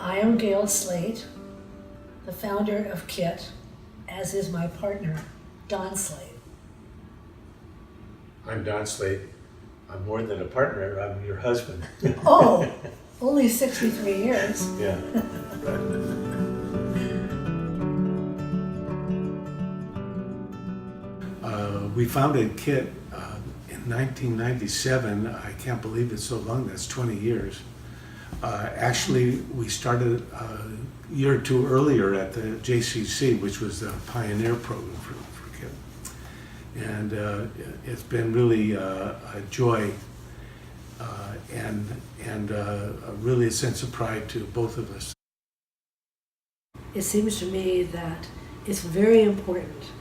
I am Gayle Slate, the founder of KIT, as is my partner, Don Slate. I'm Don Slate. I'm more than a partner, I'm your husband. Oh, only 63 years. Yeah. We founded KIT in 1997. I can't believe it's so long, that's 20 years. Actually, we started a year or two earlier at the JCC, which was the pioneer program for KIT. And it's been really a joy and really a sense of pride to both of us. It seems to me that it's very important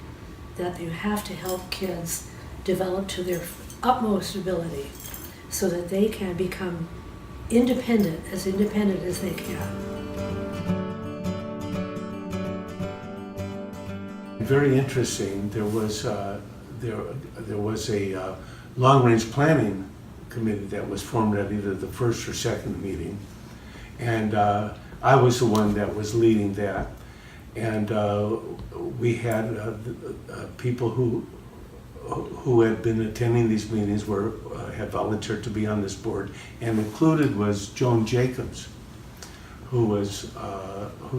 that you have to help kids develop to their utmost ability so that they can become independent as they can. Very interesting. There was a long-range planning committee that was formed at either the first or second meeting, and I was the one that was leading that. And we had people who had been attending these meetings had volunteered to be on this board, and included was Joan Jacobs, who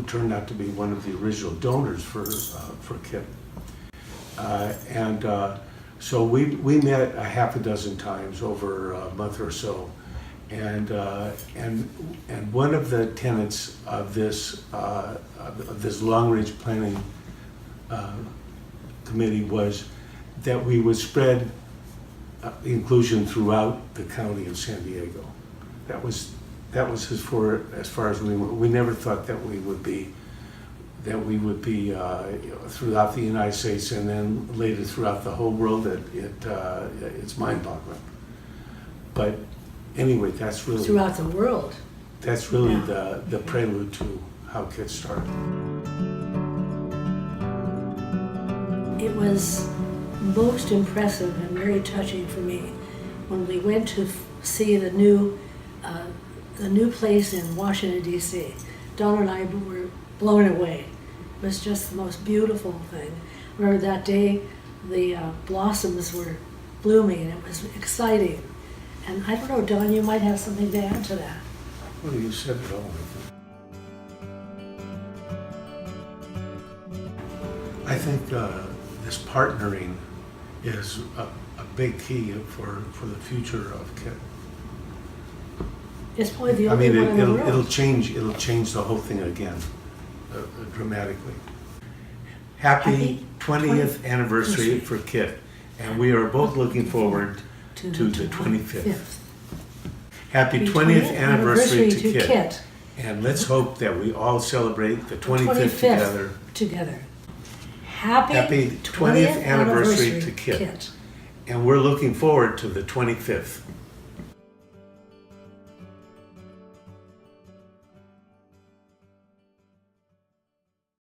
turned out to be one of the original donors for KIT. So we met a half a dozen times over a month or so, and one of the tenets of this long-range planning committee was that we would spread inclusion throughout the county of San Diego. That was as far as we went. We never thought that we would be throughout the United States and then later throughout the whole world. It's mind-boggling. But anyway, that's really Throughout the world. That's really the prelude to how KIT started. It was most impressive and very touching for me when we went to see the new place in Washington, D.C. Don and I were blown away. It was just the most beautiful thing. Remember that day, the blossoms were blooming, and it was exciting. And I don't know, Don, you might have something to add to that. Well, you said it all, I think this partnering is a big key for the future of KIT. It's probably the only one in the world. It'll change the whole thing again, dramatically. Happy 20th anniversary for KIT, and we are both looking forward to the 25th. Happy 20th anniversary to KIT. And let's hope that we all celebrate the 25th together. Happy 20th anniversary to KIT. And we're looking forward to the 25th.